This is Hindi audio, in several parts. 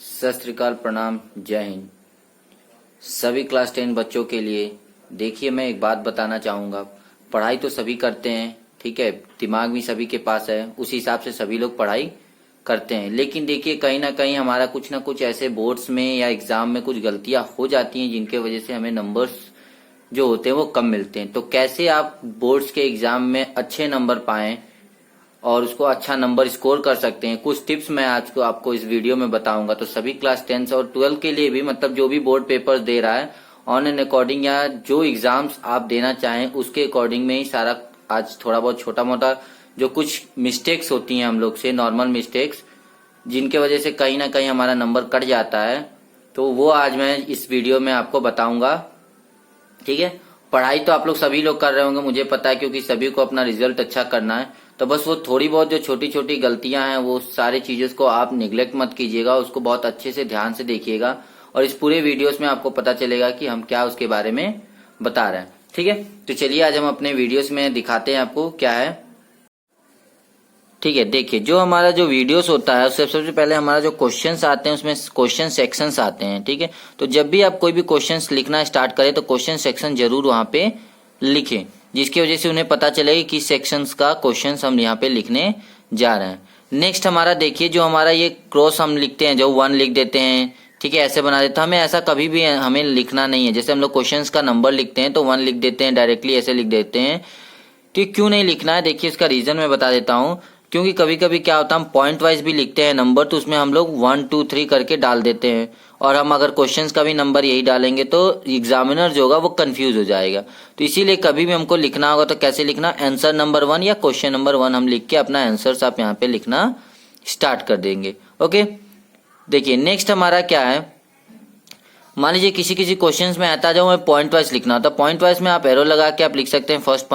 सत श्री अकाल, प्रणाम, जय हिंद। सभी क्लास 10 बच्चों के लिए देखिए, मैं एक बात बताना चाहूँगा। पढ़ाई तो सभी करते हैं, ठीक है, दिमाग भी सभी के पास है, उसी हिसाब से सभी लोग पढ़ाई करते हैं। लेकिन देखिए, कहीं ना कहीं हमारा कुछ ना कुछ ऐसे बोर्ड्स में या एग्जाम में कुछ गलतियां हो जाती हैं जिनके वजह से हमें नंबर्स जो होते हैं वो कम मिलते हैं। तो कैसे आप बोर्ड्स के एग्जाम में अच्छे नंबर पाएं और उसको अच्छा नंबर स्कोर कर सकते हैं, कुछ टिप्स मैं आज को आपको इस वीडियो में बताऊंगा। तो सभी क्लास 10 और 12 के लिए भी, मतलब जो भी बोर्ड पेपर्स दे रहा है ऑन एन अकॉर्डिंग या जो एग्जाम्स आप देना चाहें उसके अकॉर्डिंग में ही सारा आज थोड़ा बहुत छोटा मोटा जो कुछ मिस्टेक्स होती हैं हम लोग से, नॉर्मल मिस्टेक्स, जिनके वजह से कहीं ना कहीं हमारा नंबर कट जाता है, तो वो आज मैं इस वीडियो में आपको बताऊंगा। ठीक है, पढ़ाई तो आप लोग सभी लोग कर रहे होंगे, मुझे पता है, क्योंकि सभी को अपना रिजल्ट अच्छा करना है। तो बस वो थोड़ी बहुत जो छोटी छोटी गलतियां हैं वो सारी चीजों को आप निगलेक्ट मत कीजिएगा, उसको बहुत अच्छे से ध्यान से देखिएगा और इस पूरे वीडियोस में आपको पता चलेगा कि हम क्या उसके बारे में बता रहे हैं। ठीक है, तो चलिए आज हम अपने वीडियोस में दिखाते हैं आपको क्या है। ठीक है, देखिए, जो हमारा जो वीडियोस होता है उससे सबसे पहले हमारा जो क्वेश्चंस आते हैं उसमें क्वेश्चन सेक्शंस आते हैं। ठीक है, तो जब भी आप कोई भी क्वेश्चंस लिखना स्टार्ट करें तो क्वेश्चन सेक्शन जरूर वहां पे लिखें, जिसकी वजह से उन्हें पता चलेगा कि सेक्शंस का क्वेश्चंस हम यहाँ पे लिखने जा रहे हैं। नेक्स्ट हमारा देखिए, जो हमारा ये क्रॉस हम लिखते हैं, जो 1 लिख देते हैं, ठीक है, ऐसे बना देते हैं। हमें ऐसा कभी भी हमें लिखना नहीं है। जैसे हम लोग क्वेश्चंस का नंबर लिखते हैं तो 1 लिख देते हैं, डायरेक्टली ऐसे लिख देते हैं। तो क्यों नहीं लिखना है, देखिए इसका रीजन मैं बता देता हूँ। क्योंकि कभी कभी क्या होता है, हम पॉइंट वाइज भी लिखते हैं नंबर, तो उसमें हम लोग 1 2 3 करके डाल देते हैं, और हम अगर क्वेश्चंस का भी नंबर यही डालेंगे तो एग्जामिनर जो होगा वो कंफ्यूज हो जाएगा। तो इसीलिए कभी भी हमको लिखना होगा तो कैसे लिखना, आंसर नंबर 1 या क्वेश्चन नंबर 1 हम लिख के अपना आंसर आप यहाँ पे लिखना स्टार्ट कर देंगे। ओके, देखिए नेक्स्ट हमारा क्या है, मान लीजिए किसी किसी क्वेश्चंस में आता जाओ मैं पॉइंट वाइज लिखना होता है, पॉइंट वाइज में आप एरो लगा के आप लिख सकते हैं। फर्स्ट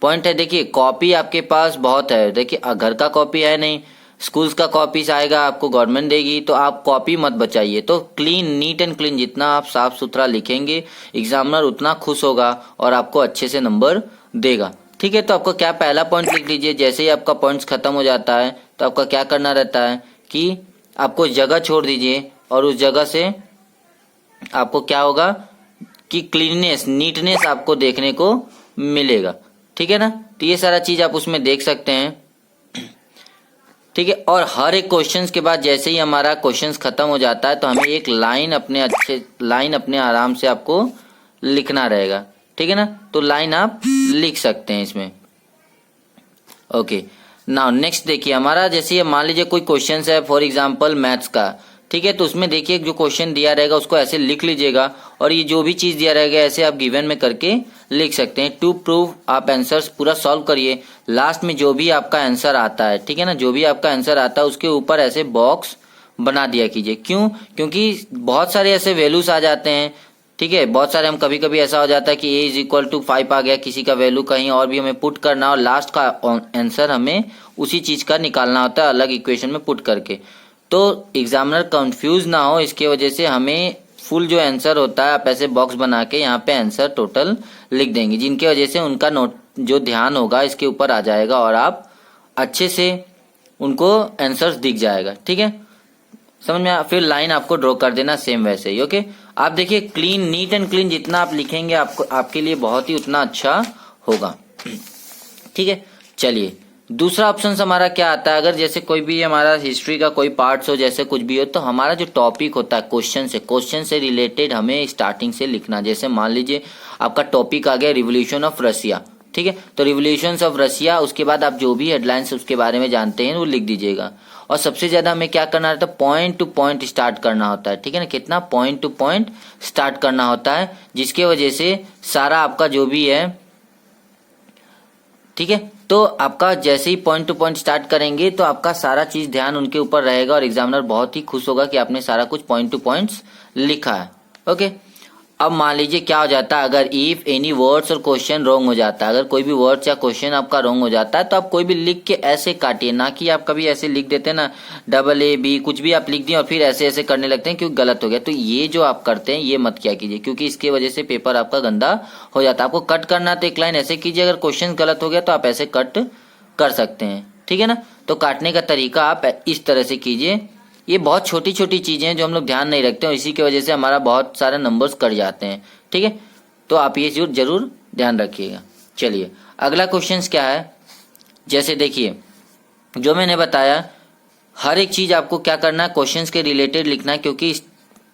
पॉइंट है, देखिए कॉपी आपके पास बहुत है, देखिए घर का कॉपी है नहीं, स्कूल्स का कॉपीज आएगा, आपको गवर्नमेंट देगी, तो आप कॉपी मत बचाइए। तो क्लीन, नीट एंड क्लीन, जितना आप साफ सुथरा लिखेंगे एग्जामिनर उतना खुश होगा और आपको अच्छे से नंबर देगा। ठीक है, तो आपको क्या, पहला पॉइंट लिख लीजिए। जैसे ही आपका पॉइंट्स खत्म हो जाता है तो आपका क्या करना रहता है कि आपको जगह छोड़ दीजिए, और उस जगह से आपको क्या होगा कि क्लीननेस, नीटनेस आपको देखने को मिलेगा। ठीक है ना, तो ये सारा चीज आप उसमें देख सकते हैं। ठीक है, और हर एक क्वेश्चंस के बाद जैसे ही हमारा क्वेश्चंस खत्म हो जाता है तो हमें एक लाइन अपने आराम से आपको लिखना रहेगा। ठीक है ना, तो लाइन आप लिख सकते हैं इसमें। ओके, नाउ नेक्स्ट देखिए हमारा, जैसे मान लीजिए कोई क्वेश्चन है फॉर एग्जाम्पल मैथ्स का, ठीक है, तो उसमें देखिए जो क्वेश्चन दिया रहेगा उसको ऐसे लिख लीजिएगा, और ये जो भी चीज दिया रहेगा ऐसे आप गिवन में करके लिख सकते हैं। टू प्रूव आप आंसर्स पूरा सॉल्व करिए, लास्ट में जो भी आपका आंसर आता है, ठीक है ना, जो भी आपका आंसर आता है उसके ऊपर ऐसे बॉक्स बना दिया कीजिए। क्यों, क्योंकि बहुत सारे ऐसे वैल्यूज आ जाते हैं। ठीक है, बहुत सारे हम कभी कभी ऐसा हो जाता है कि a=5 आ गया, किसी का वैल्यू कहीं और भी हमें पुट करना, और लास्ट का आंसर हमें उसी चीज का निकालना होता है अलग इक्वेशन में पुट करके। तो एग्जामिनर कंफ्यूज ना हो, इसके वजह से हमें फुल जो आंसर होता है आप ऐसे बॉक्स बना के यहाँ पे आंसर टोटल लिख देंगे, जिनके वजह से उनका नोट जो ध्यान होगा इसके ऊपर आ जाएगा और आप अच्छे से उनको आंसर्स दिख जाएगा। ठीक है, समझ में फिर लाइन आपको ड्रॉ कर देना सेम वैसे ही। ओके, आप देखिए क्लीन, नीट एंड क्लीन जितना आप लिखेंगे आपको आपके लिए बहुत ही उतना अच्छा होगा। ठीक है, चलिए दूसरा ऑप्शन हमारा क्या आता है, अगर जैसे कोई भी हमारा हिस्ट्री का कोई पार्ट्स हो, जैसे कुछ भी हो, तो हमारा जो टॉपिक होता है क्वेश्चन से रिलेटेड हमें स्टार्टिंग से लिखना। जैसे मान लीजिए आपका टॉपिक आ गया रिवोल्यूशन ऑफ रशिया, ठीक है, तो रिवोल्यूशन ऑफ रशिया, उसके बाद आप जो भी हेडलाइंस उसके बारे में जानते हैं वो लिख दीजिएगा। और सबसे ज्यादा हमें क्या करना रहता है, पॉइंट टू पॉइंट स्टार्ट करना होता है। ठीक है ना, कितना पॉइंट टू पॉइंट स्टार्ट करना होता है, जिसके वजह से सारा आपका जो भी है, ठीक है, तो आपका जैसे ही पॉइंट टू पॉइंट स्टार्ट करेंगे तो आपका सारा चीज ध्यान उनके ऊपर रहेगा और एग्जामिनर बहुत ही खुश होगा कि आपने सारा कुछ पॉइंट टू पॉइंट्स लिखा है। ओके, अब मान लीजिए क्या हो जाता है, अगर इफ एनी वर्ड्स और क्वेश्चन रॉन्ग हो जाता है, अगर कोई भी वर्ड्स या क्वेश्चन आपका रॉन्ग हो जाता है तो आप कोई भी लिख के ऐसे काटिए, ना कि आप कभी ऐसे लिख देते हैं ना AA B कुछ भी आप लिख दिए और फिर ऐसे ऐसे करने लगते हैं क्योंकि गलत हो गया। तो ये जो आप करते हैं ये मत किया कीजिए, क्योंकि इसके वजह से पेपर आपका गंदा हो जाता है। आपको कट करना तो एक लाइन ऐसे कीजिए, अगर क्वेश्चन गलत हो गया तो आप ऐसे कट कर सकते हैं। ठीक है ना, तो काटने का तरीका आप इस तरह से कीजिए ये बहुत छोटी छोटी चीजें हैं जो हम लोग ध्यान नहीं रखते हैं, इसी की वजह से हमारा बहुत सारे नंबर्स कट जाते हैं। ठीक है, तो आप ये जरूर ध्यान रखिएगा। चलिए अगला क्वेश्चन क्या है, जैसे देखिए जो मैंने बताया हर एक चीज आपको क्या करना है, क्वेश्चंस के रिलेटेड लिखना है, क्योंकि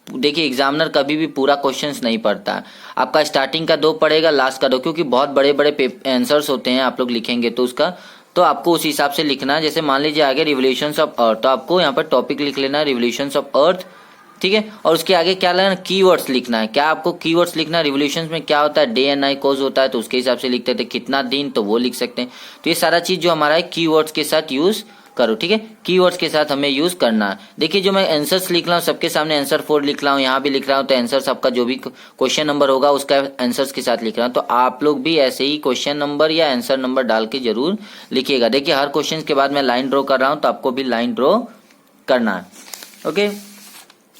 देखिए एग्जामिनर कभी भी पूरा क्वेश्चंस नहीं पढ़ता है। आपका स्टार्टिंग का 2 पढ़ेगा, लास्ट का 2, क्योंकि बहुत बड़े बड़े आंसर्स होते हैं आप लोग लिखेंगे तो उसका, तो आपको उस हिसाब से लिखना है। जैसे मान लीजिए आगे रिवोल्यूशंस ऑफ अर्थ, तो आपको यहाँ पर टॉपिक लिख लेना है रिवोल्यूशंस ऑफ अर्थ। ठीक है, और उसके आगे क्या लेना, कीवर्ड्स लिखना है। क्या आपको कीवर्ड्स लिखना है, रिवोल्यूशंस में क्या होता है, डे एंड नाइट कोज होता है, तो उसके हिसाब से लिखते थे। कितना दिन, तो वो लिख सकते हैं। तो ये सारा चीज जो हमारा है कीवर्ड्स के साथ यूज करो। ठीक है, कीवर्ड्स के साथ हमें यूज करना है। देखिए जो मैं आंसर्स लिख रहा हूँ सबके सामने आंसर 4 लिख रहा हूँ, यहाँ भी लिख रहा हूँ, तो आंसर आपका जो भी क्वेश्चन नंबर होगा उसका आंसर्स के साथ लिख रहा हूँ। तो आप लोग भी ऐसे ही क्वेश्चन नंबर या आंसर नंबर डाल के जरूर लिखिएगा। देखिए हर क्वेश्चन के बाद मैं लाइन ड्रॉ कर रहा हूँ, तो आपको भी लाइन ड्रॉ करना है। ओके,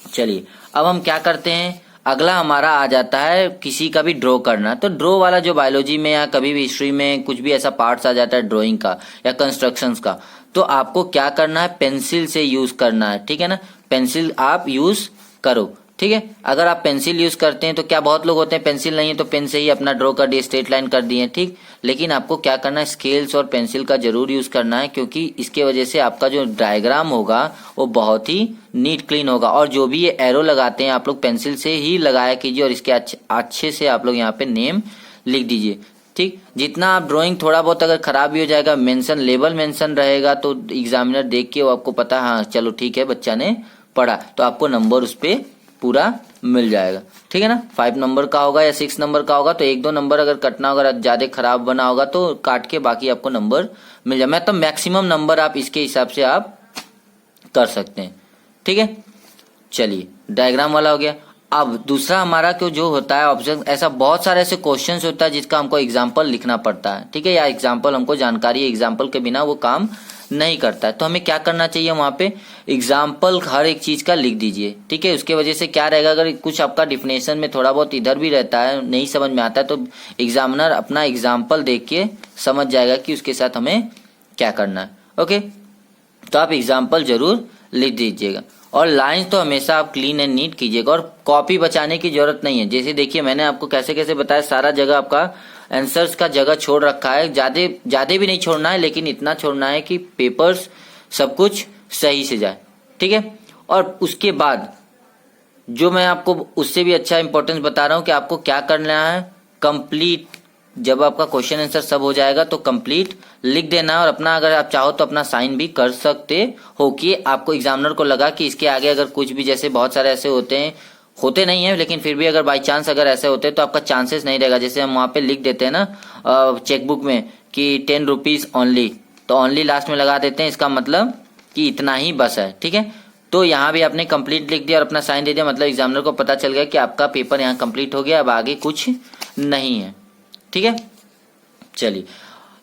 चलिए अब हम क्या करते हैं, अगला हमारा आ जाता है किसी का भी ड्रॉ करना। तो ड्रॉ वाला जो बायोलॉजी में या कभी भी हिस्ट्री में कुछ भी ऐसा पार्ट्स आ जाता है ड्राइंग का या कंस्ट्रक्शंस का, तो आपको क्या करना है, पेंसिल से यूज करना है। ठीक है ना, पेंसिल आप यूज करो। ठीक है, अगर आप पेंसिल यूज करते हैं तो क्या बहुत लोग होते हैं पेंसिल नहीं है तो पेन से ही अपना ड्रॉ कर दिए, स्ट्रेट लाइन कर दिए। ठीक, लेकिन आपको क्या करना है, स्केल्स और पेंसिल का जरूर यूज करना है, क्योंकि इसके वजह से आपका जो डायग्राम होगा वो बहुत ही नीट क्लीन होगा। और जो भी ये एरो लगाते हैं आप लोग पेंसिल से ही लगाया कीजिए, और इसके अच्छे से आप लोग यहाँ पे नेम लिख दीजिए। ठीक, जितना आप ड्राइंग थोड़ा बहुत अगर खराब भी हो जाएगा, मेंशन लेबल मेंशन रहेगा, तो एग्जामिनर देख के वो आपको पता, हाँ चलो ठीक है बच्चा ने पढ़ा, तो आपको नंबर उस पर पूरा मिल जाएगा। ठीक है ना, 5 नंबर का होगा या 6 नंबर का होगा तो 1-2 नंबर अगर कटना होगा, ज्यादा खराब बना होगा तो काट के बाकी आपको नंबर मिल जाए। मतलब मैक्सिमम नंबर आप इसके हिसाब से आप कर सकते हैं। ठीक है, चलिए डायग्राम वाला हो गया। अब दूसरा हमारा क्यों जो होता है ऑब्जेक्ट, ऐसा बहुत सारे ऐसे क्वेश्चंस होता है जिसका हमको एग्जाम्पल लिखना पड़ता है। ठीक है, या एग्जाम्पल हमको जानकारी, एग्जाम्पल के बिना वो काम नहीं करता है। तो हमें क्या करना चाहिए, वहां पे एग्जाम्पल हर एक चीज का लिख दीजिए। ठीक है, उसके वजह से क्या रहेगा, अगर कुछ आपका डिफिनेशन में थोड़ा बहुत इधर भी रहता है, नहीं समझ में आता है, तो एग्जामिनर अपना एग्जाम्पल देख के समझ जाएगा कि उसके साथ हमें क्या करना है। ओके, तो आप एग्जाम्पल जरूर लिख दीजिएगा, और लाइंस तो हमेशा आप क्लीन एंड नीट कीजिएगा, और कॉपी बचाने की जरूरत नहीं है। जैसे देखिए मैंने आपको कैसे कैसे बताया, सारा जगह आपका आंसर्स का जगह छोड़ रखा है, ज्यादा भी नहीं छोड़ना है, लेकिन इतना छोड़ना है कि पेपर्स सब कुछ सही से जाए। ठीक है, और उसके बाद जो मैं आपको उससे भी अच्छा इंपॉर्टेंस बता रहा हूं कि आपको क्या करना है, कंप्लीट, जब आपका क्वेश्चन आंसर सब हो जाएगा तो कंप्लीट लिख देना है, और अपना अगर आप चाहो तो अपना साइन भी कर सकते हो कि आपको एग्जामिनर को लगा कि इसके आगे अगर कुछ भी, जैसे बहुत सारे ऐसे होते नहीं है, लेकिन फिर भी अगर बाई चांस अगर ऐसे होते तो आपका चांसेस नहीं रहेगा। जैसे हम वहां पे लिख देते हैं ना चेकबुक में कि 10 रुपीज ओनली, तो ओनली लास्ट में लगा देते हैं, इसका मतलब कि इतना ही बस है। ठीक है, तो यहाँ भी आपने कंप्लीट लिख दिया और अपना साइन दे दिया, मतलब एग्जामिनर को पता चल गया कि आपका पेपर यहाँ कंप्लीट हो गया, अब आगे कुछ नहीं है। ठीक है, चलिए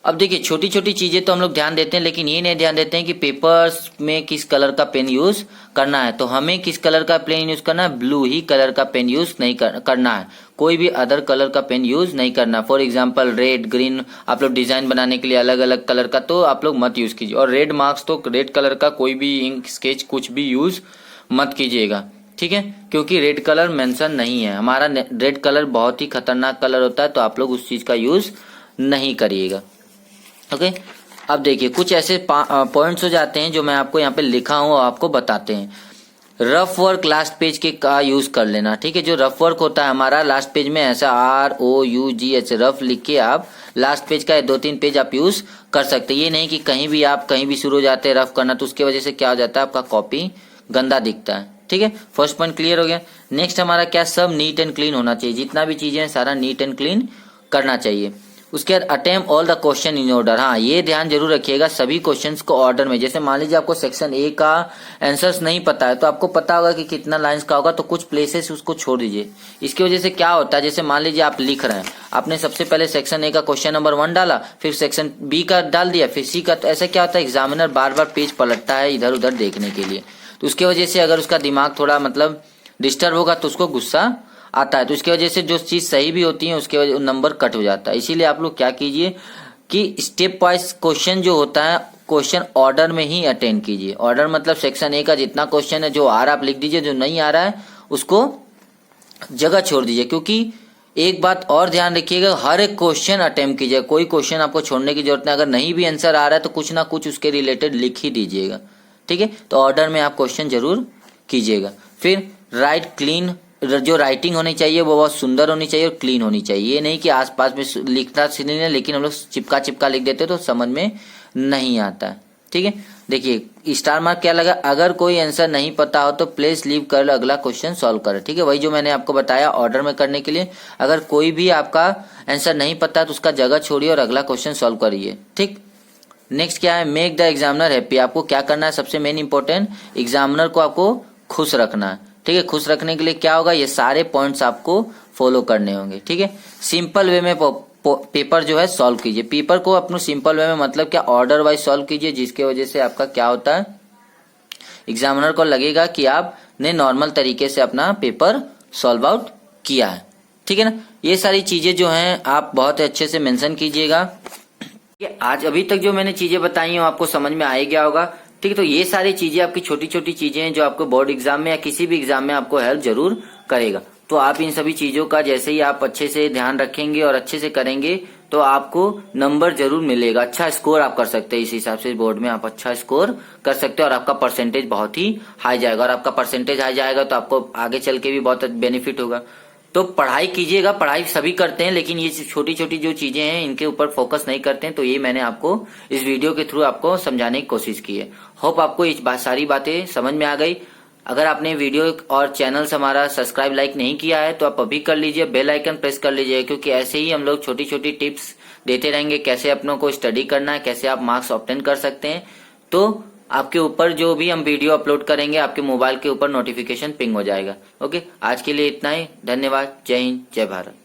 अब देखिए छोटी छोटी चीजें तो हम लोग ध्यान देते हैं, लेकिन ये नहीं ध्यान देते हैं कि पेपर्स में किस कलर का पेन यूज करना है। तो हमें किस कलर का पेन यूज करना है, ब्लू ही कलर का पेन यूज नहीं करना है, कोई भी अदर कलर का पेन यूज नहीं करना। फॉर एग्जांपल रेड, ग्रीन, आप लोग डिजाइन बनाने के लिए अलग अलग कलर का तो आप लोग मत यूज कीजिए, और रेड मार्क्स तो रेड कलर का कोई भी इंक, स्केच कुछ भी यूज मत कीजिएगा। ठीक है, क्योंकि रेड कलर मेंशन नहीं है, हमारा रेड कलर बहुत ही खतरनाक कलर होता है, तो आप लोग उस चीज का यूज नहीं करिएगा। ओके, अब देखिए कुछ ऐसे पॉइंट्स हो जाते हैं जो मैं आपको यहाँ पे लिखा हूँ और आपको बताते हैं। रफ वर्क लास्ट पेज के का यूज कर लेना। ठीक है, जो रफ वर्क होता है हमारा लास्ट पेज में ऐसा ROUGH रफ लिख के आप लास्ट पेज का 2-3 पेज आप यूज कर सकते हैं। ये नहीं कि कहीं भी शुरू हो जाते हैं रफ करना, तो उसके वजह से क्या हो जाता है, आपका कॉपी गंदा दिखता है। ठीक है, फर्स्ट पॉइंट क्लियर हो गया। नेक्स्ट हमारा क्या, सब नीट एंड क्लीन होना चाहिए, जितना भी चीजें हैं सारा नीट एंड क्लीन करना चाहिए। उसके बाद attempt all the question in order. हाँ, ये ध्यान जरूर रखिएगा सभी क्वेश्चंस को ऑर्डर में। जैसे मान लीजिए आपको सेक्शन A का आंसर्स नहीं पता है, तो आपको पता होगा कि कितना लाइंस का होगा, तो कुछ प्लेसेस उसको छोड़ दीजिए। इसकी वजह से क्या होता है, जैसे मान लीजिए आप लिख रहे हैं, आपने सबसे पहले सेक्शन A का क्वेश्चन नंबर 1 डाला, फिर सेक्शन B का डाल दिया, फिर C का, तो ऐसा क्या होता है, एग्जामिनर बार बार पेज पलटता है इधर उधर देखने के लिए, तो उसकी वजह से अगर उसका दिमाग थोड़ा मतलब डिस्टर्ब होगा तो उसको गुस्सा आता है, तो इसकी वजह से जो चीज सही भी होती है उसके वजह नंबर कट हो जाता है। इसीलिए आप लोग क्या कीजिए कि स्टेप वाइज क्वेश्चन जो होता है क्वेश्चन ऑर्डर में ही अटेंड कीजिए। ऑर्डर मतलब सेक्शन ए का जितना क्वेश्चन है जो आ रहा है आप लिख दीजिए, जो नहीं आ रहा है उसको जगह छोड़ दीजिए। क्योंकि एक बात और ध्यान रखिएगा, हर एक क्वेश्चन अटेम्प्ट कीजिएगा, कोई क्वेश्चन आपको छोड़ने की जरूरत नहीं। अगर नहीं भी आंसर आ रहा है तो कुछ ना कुछ उसके रिलेटेड लिख ही दीजिएगा, ठीक है। तो ऑर्डर में आप क्वेश्चन जरूर कीजिएगा। फिर राइट क्लीन, जो राइटिंग होनी चाहिए वो बहुत सुंदर होनी चाहिए और क्लीन होनी चाहिए। ये नहीं कि आसपास में लिखना सीखना है लेकिन हम लोग चिपका चिपका लिख देते तो समझ में नहीं आता है, ठीक है। देखिए स्टार मार्क क्या लगा, अगर कोई आंसर नहीं पता हो तो प्लीज लीव कर लो, अगला क्वेश्चन सॉल्व करें, ठीक है। वही जो मैंने आपको बताया ऑर्डर में करने के लिए। अगर कोई भी आपका आंसर नहीं पता तो उसका जगह छोड़िए और अगला क्वेश्चन सॉल्व करिए, ठीक। नेक्स्ट क्या है, मेक द एग्जामिनर हैप्पी। आपको क्या करना है, सबसे मेन इंपॉर्टेंट, एग्जामिनर को आपको खुश रखना है, ठीक है। खुश रखने के लिए क्या होगा, ये सारे पॉइंट्स आपको फॉलो करने होंगे, ठीक है। सिंपल वे में पेपर जो है सॉल्व कीजिए। पेपर को अपने सिंपल वे में मतलब क्या, ऑर्डर वाइज सॉल्व कीजिए, जिसके वजह से आपका क्या होता है, एग्जामिनर को लगेगा कि आपने नॉर्मल तरीके से अपना पेपर सॉल्व आउट किया है, ठीक है ना। ये सारी चीजें जो हैं आप बहुत अच्छे से मेंशन कीजिएगा। आज अभी तक जो मैंने चीजें बताई हैं आपको समझ में आ ही गया होगा, ठीक है। तो ये सारी चीजें आपकी छोटी छोटी चीजें हैं जो आपको बोर्ड एग्जाम में या किसी भी एग्जाम में आपको हेल्प जरूर करेगा। तो आप इन सभी चीजों का जैसे ही आप अच्छे से ध्यान रखेंगे और अच्छे से करेंगे तो आपको नंबर जरूर मिलेगा, अच्छा स्कोर आप कर सकते हैं। इस हिसाब से बोर्ड में आप अच्छा स्कोर कर सकते हैं और आपका परसेंटेज बहुत ही हाई जाएगा। और आपका परसेंटेज हाई जाएगा तो आपको आगे चल के भी बहुत बेनिफिट होगा। तो पढ़ाई कीजिएगा, पढ़ाई सभी करते हैं लेकिन ये छोटी छोटी जो चीजें हैं इनके ऊपर फोकस नहीं करते हैं। तो ये मैंने आपको इस वीडियो के थ्रू आपको समझाने की कोशिश की है। होप आपको ये सारी बातें समझ में आ गई। अगर आपने वीडियो और चैनल से हमारा सब्सक्राइब लाइक नहीं किया है तो आप अभी कर लीजिए, बेल आइकन प्रेस कर लीजिए, क्योंकि ऐसे ही हम लोग छोटी छोटी टिप्स देते रहेंगे कैसे अपनों को स्टडी करना है, कैसे आप मार्क्स ऑब्टेन कर सकते हैं। तो आपके ऊपर जो भी हम वीडियो अपलोड करेंगे आपके मोबाइल के ऊपर नोटिफिकेशन पिंग हो जाएगा। ओके, आज के लिए इतना ही, धन्यवाद, जय हिंद, जय भारत।